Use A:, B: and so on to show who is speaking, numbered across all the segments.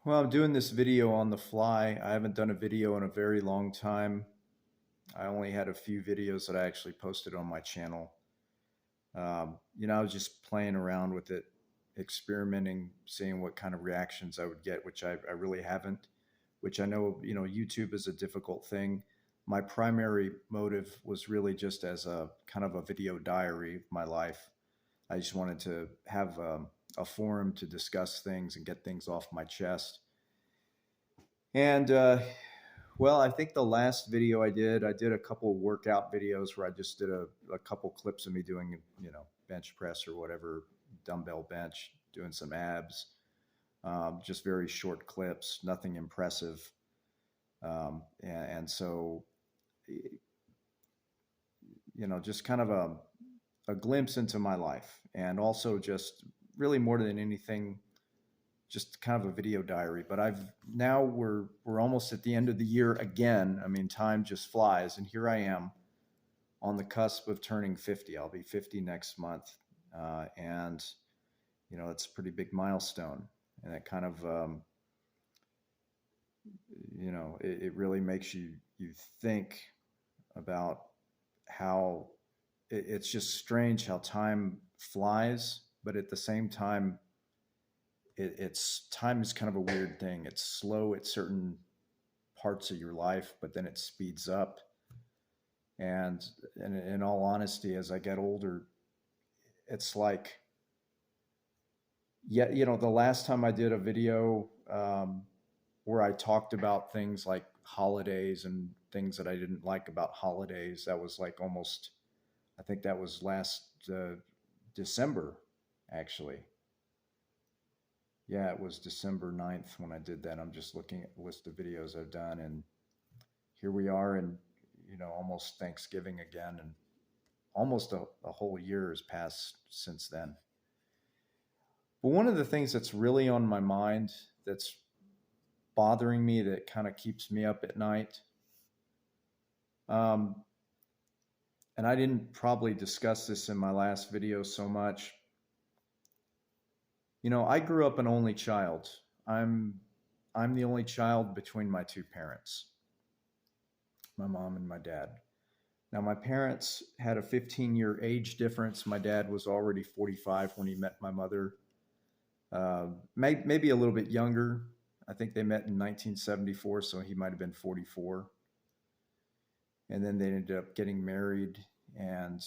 A: Well, I'm doing this video on the fly. I haven't done a video in a very long time. I only had a few videos that I actually posted on my channel. I was just playing around with it, experimenting, seeing what kind of reactions I would get, which I really haven't, which I know, YouTube is a difficult thing. My primary motive was really just as a kind of a video diary of my life. I just wanted to have a forum to discuss things and get things off my chest. And well, I think the last video I did a couple workout videos where I just did a couple clips of me doing, bench press or whatever, dumbbell bench, doing some abs, just very short clips, nothing impressive. And so, just kind of a glimpse into my life, and also just really more than anything, just kind of a video diary. But we're almost at the end of the year again. I mean, time just flies, and here I am on the cusp of turning 50. I'll be 50 next month, and it's a pretty big milestone, and it kind of it really makes you think about how it's just strange how time flies, but at the same time it's time is kind of a weird thing. It's slow at certain parts of your life, but then it speeds up. And in all honesty, as I get older, it's like, yeah, the last time I did a video where I talked about things like holidays and things that I didn't like about holidays, that was like almost, I think that was last December, actually. Yeah, it was December 9th when I did that. I'm just looking at the list of videos I've done, and here we are, and almost Thanksgiving again, and almost a whole year has passed since then. But one of the things that's really on my mind, that's bothering me, that kind of keeps me up at night, and I didn't probably discuss this in my last video so much. I grew up an only child. I'm the only child between my two parents, my mom and my dad. Now, my parents had a 15-year age difference. My dad was already 45 when he met my mother, maybe a little bit younger. I think they met in 1974, so he might have been 44. And then they ended up getting married. And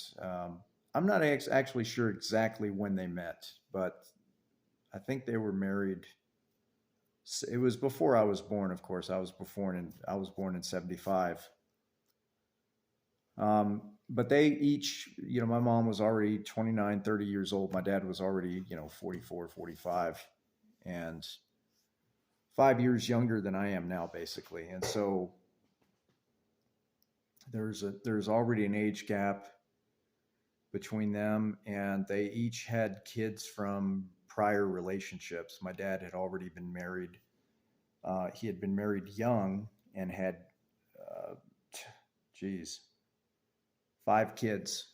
A: I'm not actually sure exactly when they met, but I think they were married. It was before I was born, of course. I was born in 75. But they each, my mom was already 29, 30 years old. My dad was already, 44, 45, and 5 years younger than I am now, basically. And so there's already an age gap between them, and they each had kids from prior relationships. My dad had already been married. He had been married young and had, uh, 5 kids,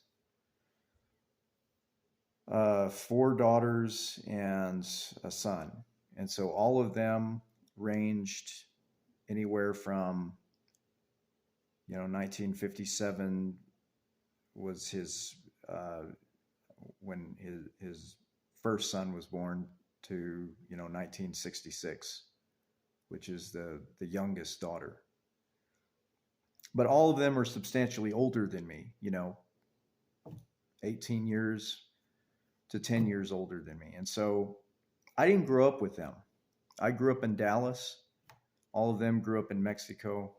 A: 4 daughters and a son. And so all of them ranged anywhere from, 1957 was his, when his first son was born, to 1966, which is the youngest daughter. But all of them are substantially older than me, 18 years to 10 years older than me. And so I didn't grow up with them. I grew up in Dallas. All of them grew up in Mexico.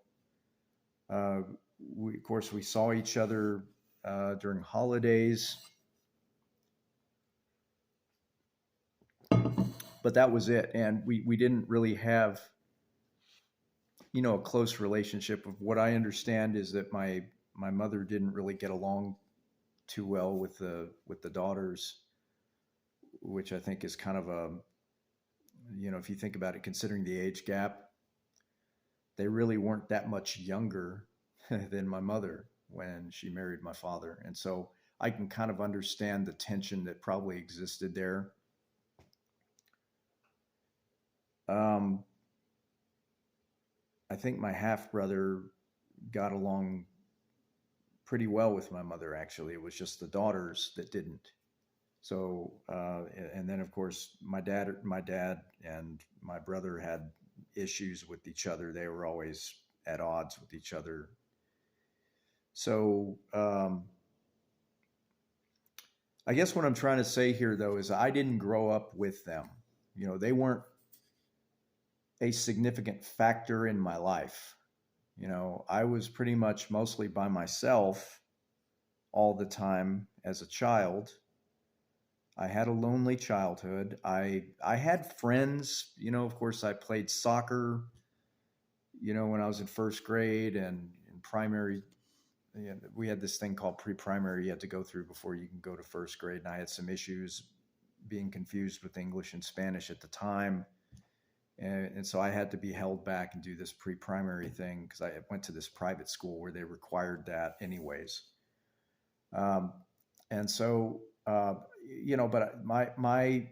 A: Of course, we saw each other during holidays. But that was it. And we didn't really have, a close relationship. Of what I understand is that my mother didn't really get along too well with the daughters, which I think is kind of a, if you think about it, considering the age gap, they really weren't that much younger than my mother when she married my father. And so I can kind of understand the tension that probably existed there. I think my half brother got along pretty well with my mother. Actually, it was just the daughters that didn't. So, and then of course my dad and my brother had issues with each other. They were always at odds with each other. So, I guess what I'm trying to say here, though, is I didn't grow up with them. They weren't a significant factor in my life. I was pretty much mostly by myself all the time as a child. I had a lonely childhood. I had friends. Of course, I played soccer. When I was in first grade and in primary, we had this thing called pre-primary you had to go through before you can go to first grade, and I had some issues being confused with English and Spanish at the time. And so I had to be held back and do this pre-primary thing because I went to this private school where they required that anyways. Um, and so, but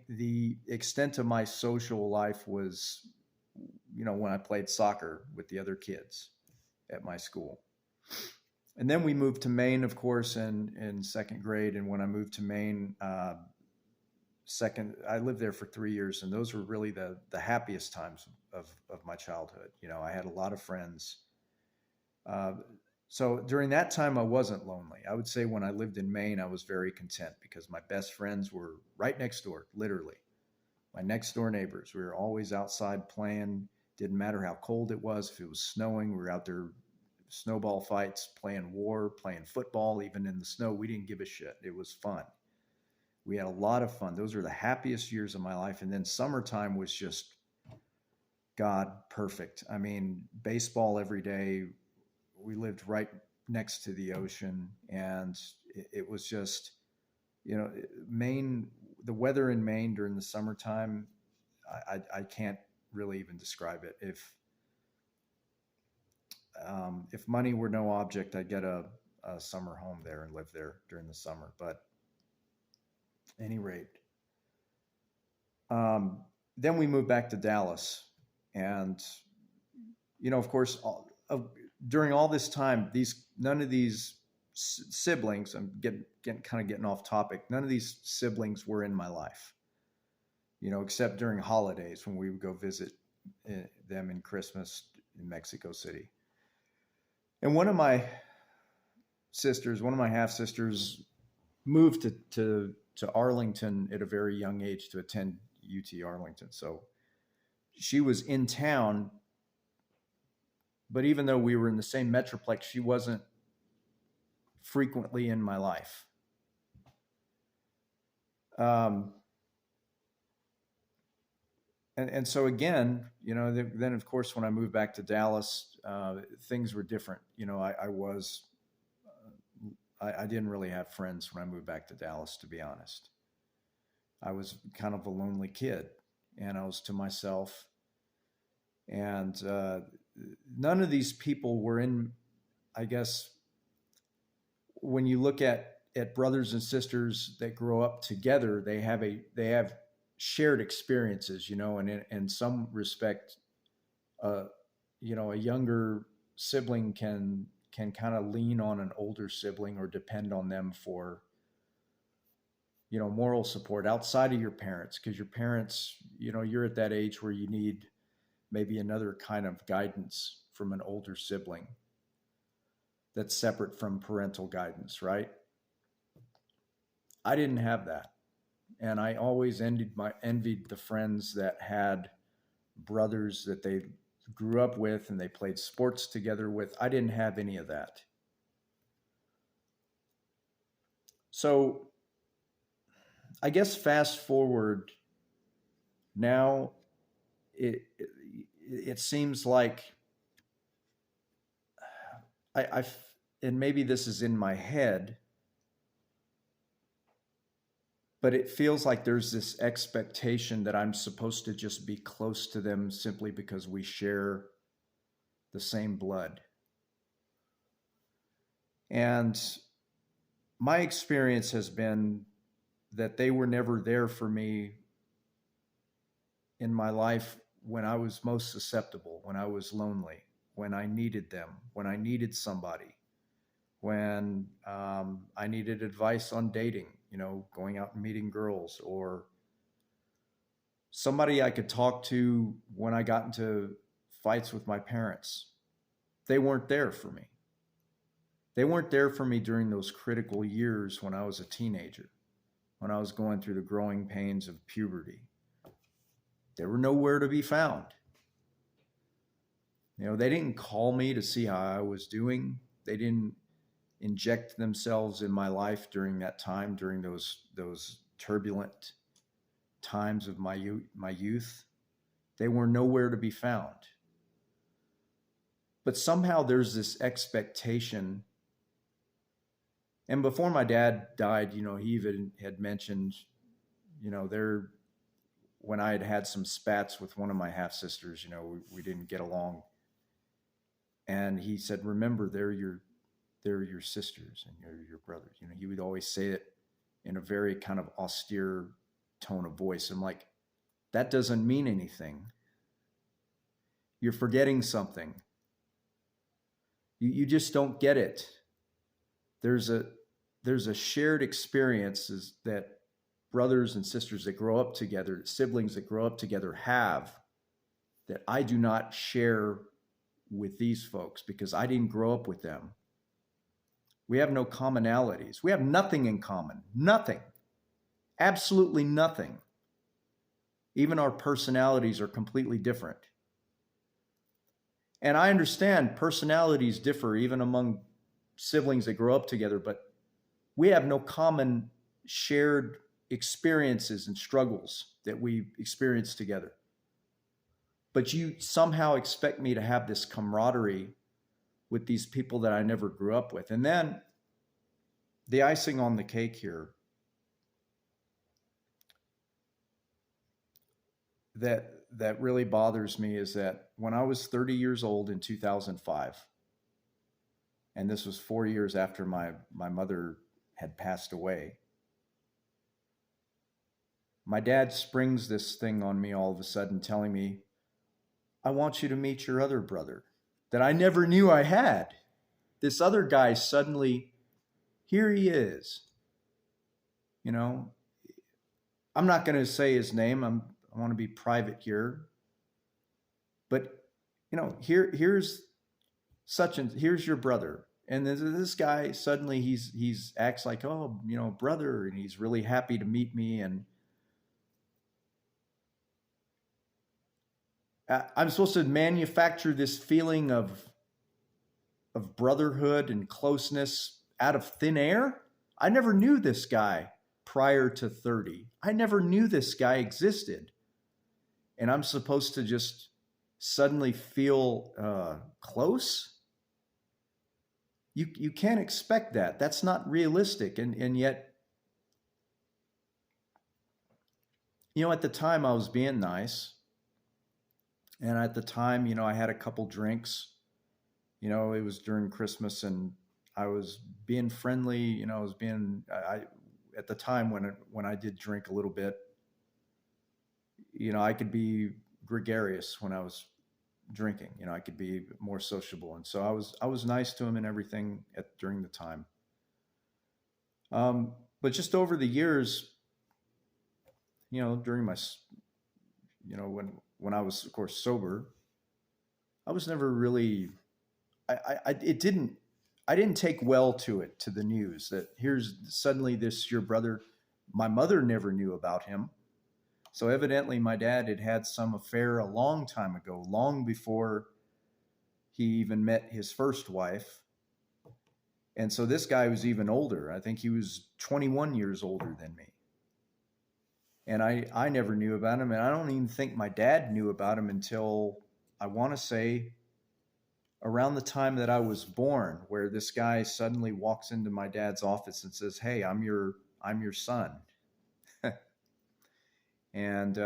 A: the extent of my social life was, when I played soccer with the other kids at my school. And then we moved to Maine, of course, in second grade. And when I moved to Maine, I lived there for 3 years, and those were really the happiest times of my childhood. I had a lot of friends. Uh, so during that time, I wasn't lonely. I would say when I lived in Maine, I was very content because my best friends were right next door, literally. My next door neighbors. We were always outside playing. Didn't matter how cold it was. If it was snowing, we were out there snowball fights, playing war, playing football, even in the snow. We didn't give a shit. It was fun. We had a lot of fun. Those were the happiest years of my life. And then summertime was just, God, perfect. I mean, baseball every day. We lived right next to the ocean, and it was just, Maine, the weather in Maine during the summertime, I can't really even describe it. If money were no object, I'd get a summer home there and live there during the summer. But at any rate, um, then we moved back to Dallas, and of course, during all this time, none of these siblings. I'm getting off topic. None of these siblings were in my life, except during holidays when we would go visit them in Christmas in Mexico City. And one of my half sisters, moved to Arlington at a very young age to attend UT Arlington. So she was in town, but even though we were in the same metroplex, she wasn't frequently in my life. And so again, then of course when I moved back to Dallas, things were different. I didn't really have friends when I moved back to Dallas, to be honest. I was kind of a lonely kid, and I was to myself. And none of these people were in, I guess, when you look at brothers and sisters that grow up together, they have shared experiences, and in some respect, a younger sibling can kind of lean on an older sibling or depend on them for moral support outside of your parents, because your parents, you're at that age where you need maybe another kind of guidance from an older sibling that's separate from parental guidance, right? I didn't have that. And I always envied the friends that had brothers that they grew up with and they played sports together with. I didn't have any of that. So I guess fast forward now, it seems like I and maybe this is in my head, but it feels like there's this expectation that I'm supposed to just be close to them simply because we share the same blood. And my experience has been that they were never there for me in my life when I was most susceptible, when I was lonely, when I needed them, when I needed somebody, when I needed advice on dating, going out and meeting girls, or somebody I could talk to when I got into fights with my parents. They weren't there for me. They weren't there for me during those critical years when I was a teenager, when I was going through the growing pains of puberty. They were nowhere to be found. They didn't call me to see how I was doing. They didn't inject themselves in my life during that time, during those turbulent times of my youth. They were nowhere to be found. But somehow there's this expectation. And before my dad died, he even had mentioned, there, when I had some spats with one of my half sisters, we didn't get along. And he said, remember, they're your sisters and you're your brothers. He would always say it in a very kind of austere tone of voice. I'm like, that doesn't mean anything. You're forgetting something. You just don't get it. There's a shared experiences that brothers and sisters that grow up together, siblings that grow up together have, that I do not share with these folks because I didn't grow up with them. We have no commonalities. We have nothing in common. Nothing. Absolutely nothing. Even our personalities are completely different. And I understand personalities differ even among siblings that grow up together, but we have no common shared experiences and struggles that we experience together. But you somehow expect me to have this camaraderie with these people that I never grew up with. And then the icing on the cake here, that really bothers me, is that when I was 30 years old in 2005, and this was 4 years after my mother had passed away, my dad springs this thing on me all of a sudden, telling me, I want you to meet your other brother that I never knew I had. This other guy, suddenly, here he is. I'm not going to say his name. I want to be private here. But, here's here's your brother. And this guy, suddenly he's acts like, oh, brother, and he's really happy to meet me. And I'm supposed to manufacture this feeling of brotherhood and closeness out of thin air. I never knew this guy prior to 30. I never knew this guy existed. And I'm supposed to just suddenly feel close? You can't expect that. That's not realistic. And yet, at the time I was being nice. And at the time, I had a couple drinks. It was during Christmas, and I was being friendly. I was being, at the time when I did drink a little bit, I could be gregarious when I was drinking. I could be more sociable, and so I was nice to him and everything during the time. But just over the years, during my, when I was, of course, sober, I was never really, I didn't take well to the news that here's suddenly this your brother. My mother never knew about him. So evidently my dad had had some affair a long time ago, long before he even met his first wife. And so this guy was even older. I think he was 21 years older than me. And I never knew about him. And I don't even think my dad knew about him until, I want to say, around the time that I was born, where this guy suddenly walks into my dad's office and says, hey, I'm your son. And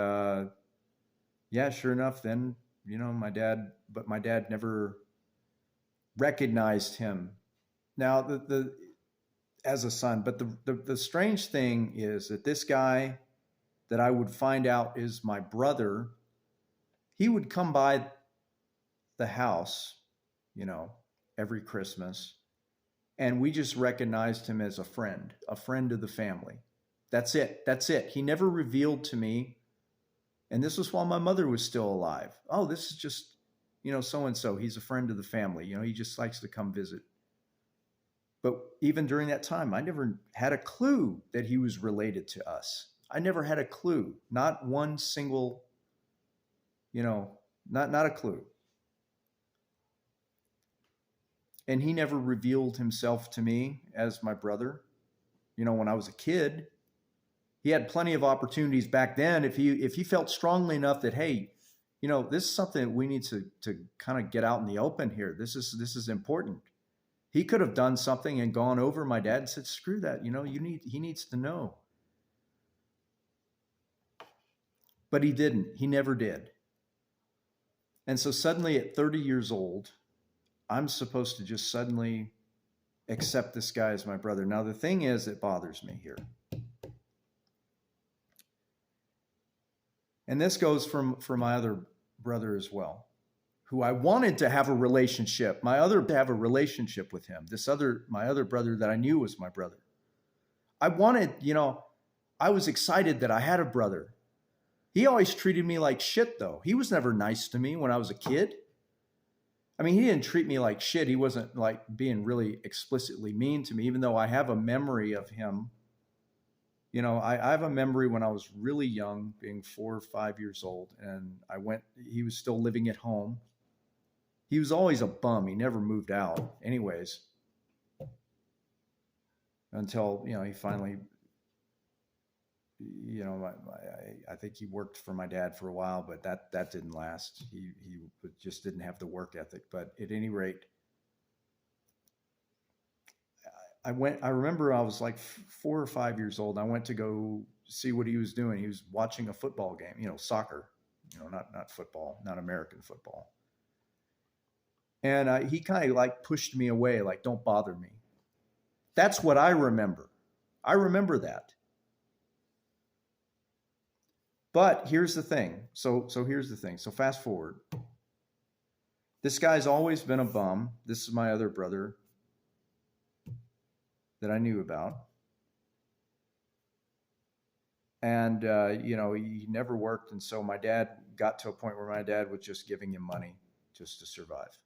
A: yeah, sure enough, then, my dad never recognized him now as a son. But the strange thing is that this guy that I would find out is my brother, he would come by the house you know, every Christmas. And we just recognized him as a friend of the family. That's it. That's it. He never revealed to me, and this was while my mother was still alive. Oh, this is just, so and so. He's a friend of the family. He just likes to come visit. But even during that time, I never had a clue that he was related to us. I never had a clue. Not one single, not a clue. And he never revealed himself to me as my brother. When I was a kid, he had plenty of opportunities back then. If he felt strongly enough that, hey, this is something we need to kind of get out in the open here. This is important. He could have done something and gone over my dad and said, screw that. He needs to know. But he didn't. He never did. And so suddenly at 30 years old, I'm supposed to just suddenly accept this guy as my brother. Now, the thing is that bothers me here. And this goes for my other brother as well, who I wanted to have a relationship. To have a relationship with him. My other brother that I knew was my brother. I wanted, I was excited that I had a brother. He always treated me like shit, though. He was never nice to me when I was a kid. I mean, he didn't treat me like shit. He wasn't like being really explicitly mean to me, even though I have a memory of him. I have a memory when I was really young, being 4 or 5 years old, and he was still living at home. He was always a bum. He never moved out anyways, until, he finally, I think he worked for my dad for a while, but that didn't last. He just didn't have the work ethic. But at any rate, I remember I was like 4 or 5 years old. I went to go see what he was doing. He was watching a football game, soccer, not football, not American football. And he kind of like pushed me away, like, don't bother me. That's what I remember. I remember that. But here's the thing. So here's the thing. So fast forward. This guy's always been a bum. This is my other brother that I knew about. And, he never worked. And so my dad got to a point where my dad was just giving him money just to survive.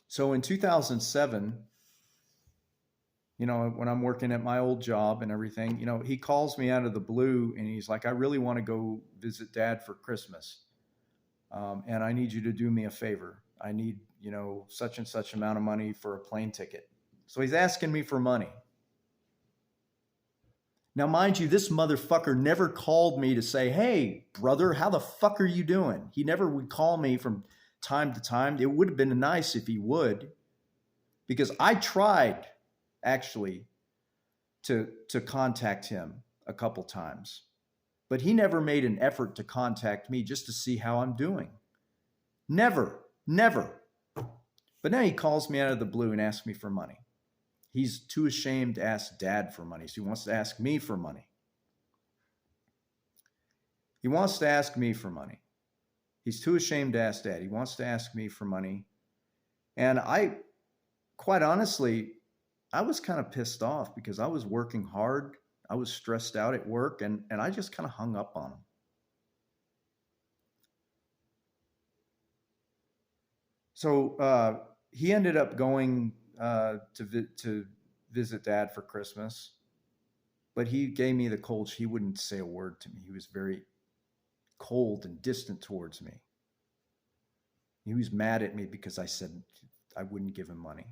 A: So in 2007, when I'm working at my old job and everything, he calls me out of the blue and he's like, I really want to go visit Dad for Christmas. And I need you to do me a favor. I need, such and such amount of money for a plane ticket. So he's asking me for money. Now, mind you, this motherfucker never called me to say, hey, brother, how the fuck are you doing? He never would call me from time to time. It would have been nice if he would, because I tried actually to contact him a couple times, but he never made an effort to contact me just to see how I'm doing. Never. But now he calls me out of the blue and asks me for money. He's too ashamed to ask Dad for money, so he wants to ask me for money. He wants to ask me for money. He's too ashamed to ask Dad. He wants to ask me for money. And quite honestly, I was kind of pissed off because I was working hard. I was stressed out at work, and I just kind of hung up on him. So he ended up going to visit Dad for Christmas, but he gave me the cold. He wouldn't say a word to me. He was very cold and distant towards me. He was mad at me because I said I wouldn't give him money.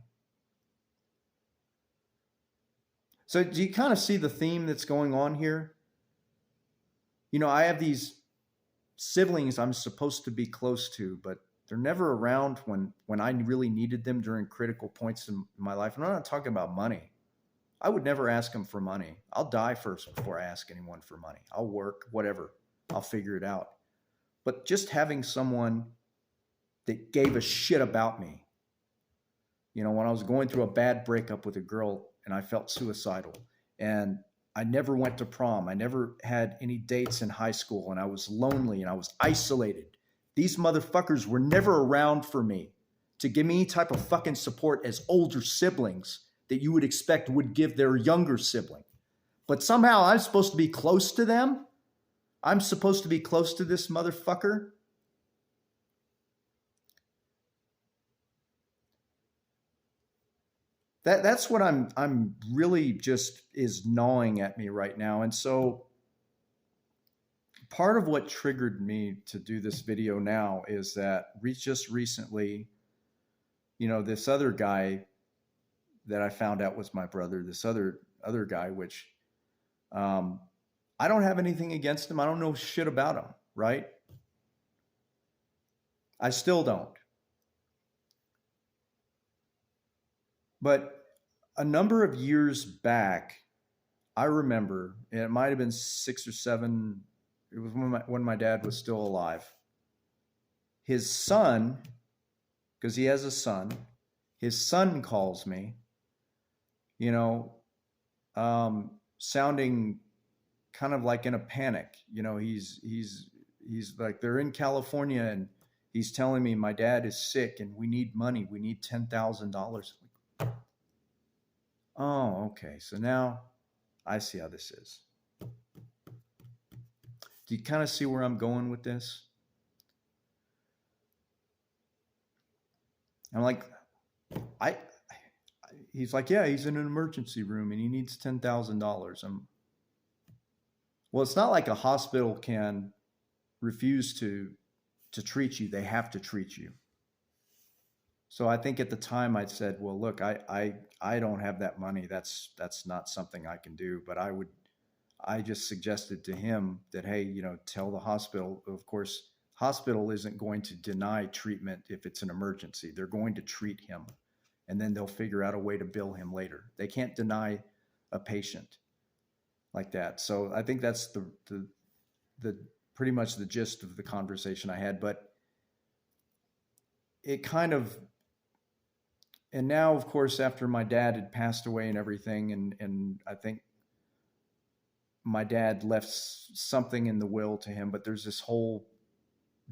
A: So do you kind of see the theme that's going on here? I have these siblings I'm supposed to be close to, but they're never around when I really needed them during critical points in my life. And I'm not talking about money. I would never ask them for money. I'll die first before I ask anyone for money. I'll work, whatever. I'll figure it out. But just having someone that gave a shit about me. When I was going through a bad breakup with a girl and I felt suicidal, and I never went to prom. I never had any dates in high school, and I was lonely and I was isolated. These motherfuckers were never around for me to give me any type of fucking support as older siblings that you would expect would give their younger sibling. But somehow I'm supposed to be close to them. I'm supposed to be close to this motherfucker. That's what I'm really just is gnawing at me right now. And so part of what triggered me to do this video now is that just recently, this other guy that I found out was my brother, this other guy, which I don't have anything against him. I don't know shit about him, right? I still don't. But a number of years back, I remember, and it might have been 6 or 7, it was when my dad was still alive. His son, because he has a son, his son calls me, sounding kind of like in a panic. He's like, they're in California and he's telling me my dad is sick and we need money. We need $10,000. Oh, okay. So now I see how this is. Do you kind of see where I'm going with this? I'm like, he's like, yeah, he's in an emergency room and he needs $10,000. Well, it's not like a hospital can refuse to treat you. They have to treat you. So I think at the time I said, well, look, I don't have that money. That's not something I can do. But I just suggested to him that, hey, tell the hospital. Of course, hospital isn't going to deny treatment if it's an emergency. They're going to treat him, and then they'll figure out a way to bill him later. They can't deny a patient like that. So I think that's the pretty much the gist of the conversation I had. But it kind of, and now, of course, after my dad had passed away and everything, and I think my dad left something in the will to him, but there's this whole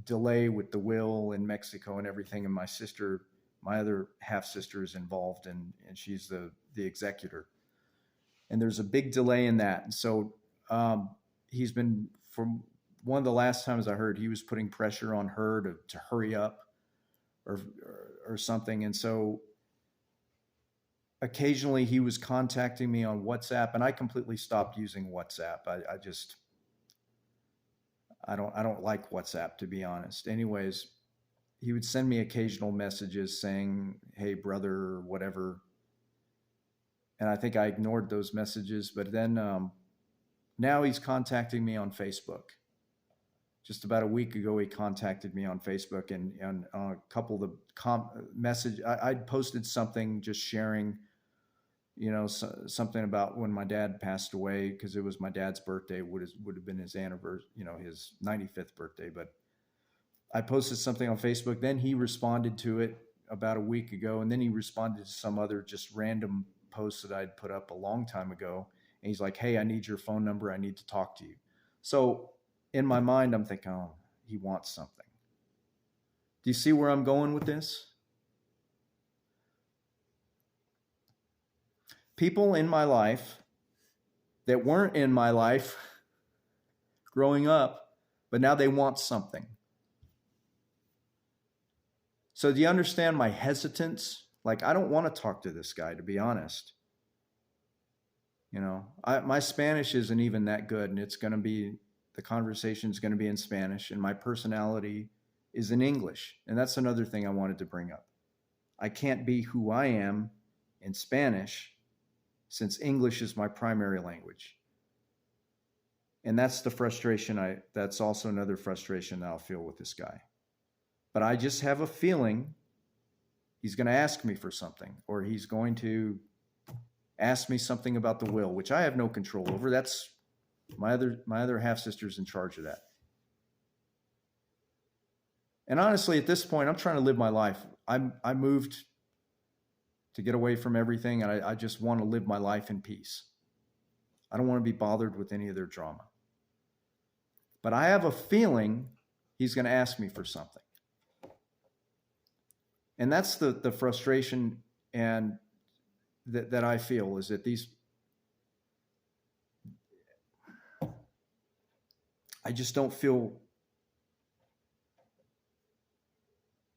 A: delay with the will in Mexico and everything. And my other half sister is involved, and she's the executor. And there's a big delay in that. And so he's been, from one of the last times I heard, he was putting pressure on her to hurry up or something. And so occasionally he was contacting me on WhatsApp, and I completely stopped using WhatsApp. I don't like WhatsApp, to be honest. Anyways, he would send me occasional messages saying, hey, brother, or whatever. And I think I ignored those messages. But then now he's contacting me on Facebook. Just about a week ago, he contacted me on Facebook, and a couple of the I'd posted something just sharing, something about when my dad passed away, because it was my dad's birthday, would have been his anniversary, his 95th birthday. But I posted something on Facebook. Then he responded to it about a week ago, and then he responded to some other just random post that I'd put up a long time ago. And he's like, hey, I need your phone number. I need to talk to you. So in my mind, I'm thinking, oh, he wants something. Do you see where I'm going with this? People in my life that weren't in my life growing up, but now they want something. So do you understand my hesitance? Like, I don't want to talk to this guy, to be honest. My Spanish isn't even that good, and the conversation is going to be in Spanish, and my personality is in English. And that's another thing I wanted to bring up. I can't be who I am in Spanish since English is my primary language. And that's the frustration. That's also another frustration that I'll feel with this guy. But I just have a feeling he's going to ask me for something, or he's going to ask me something about the will, which I have no control over. That's my other half sister's in charge of that. And honestly, at this point, I'm trying to live my life. I moved to get away from everything, and I just want to live my life in peace. I don't want to be bothered with any of their drama. But I have a feeling he's going to ask me for something. And that's the frustration and that I feel is that I just don't feel,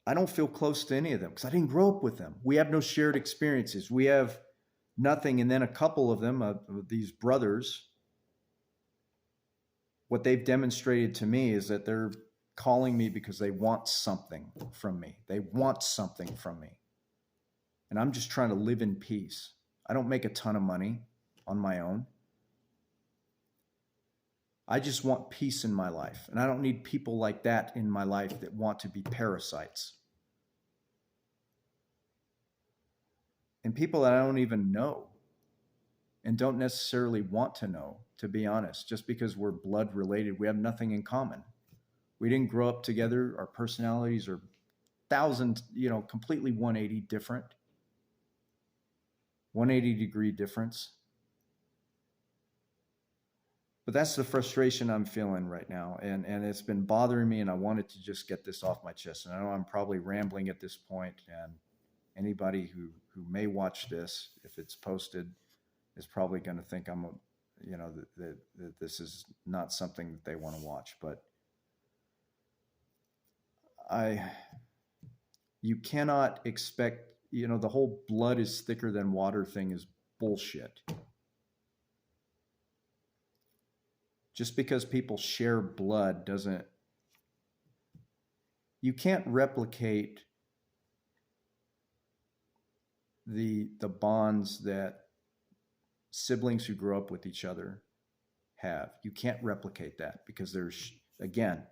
A: I don't feel close to any of them because I didn't grow up with them. We have no shared experiences. We have nothing. And then a couple of them, these brothers, what they've demonstrated to me is that they're calling me because they want something from me. They want something from me. And I'm just trying to live in peace. I don't make a ton of money on my own. I just want peace in my life. And I don't need people like that in my life that want to be parasites. And people that I don't even know and don't necessarily want to know, to be honest, just because we're blood related. We have nothing in common. We didn't grow up together. Our personalities are completely 180 different. 180-degree difference. But that's the frustration I'm feeling right now. And it's been bothering me, and I wanted to just get this off my chest. And I know I'm probably rambling at this point, and anybody who may watch this, if it's posted, is probably going to think I'm that this is not something that they want to watch. But you cannot expect, the whole blood is thicker than water thing is bullshit. Just because people share blood doesn't, you can't replicate the bonds that siblings who grow up with each other have. You can't replicate that because there's, again,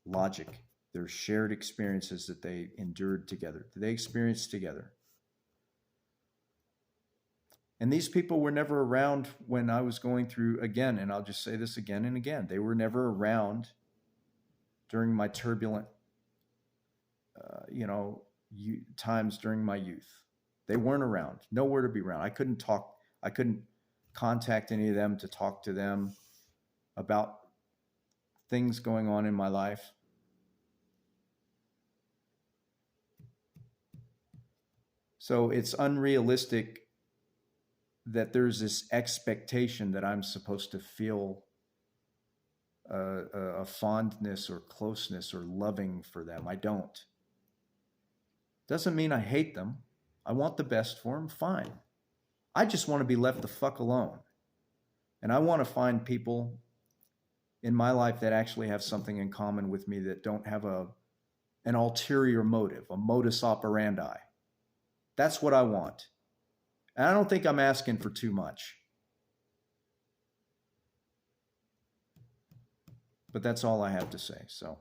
A: logic. There's shared experiences that they endured together, that they experienced together. And these people were never around when I was going through, again, and I'll just say this again and again, they were never around during my turbulent, times during my youth. They weren't around, nowhere to be around. I couldn't contact any of them to talk to them about things going on in my life. So it's unrealistic that there's this expectation that I'm supposed to feel a fondness or closeness or loving for them. I don't. Doesn't mean I hate them. I want the best for them. Fine. I just want to be left the fuck alone. And I want to find people in my life that actually have something in common with me, that don't have an ulterior motive, a modus operandi. That's what I want. And I don't think I'm asking for too much. But that's all I have to say. So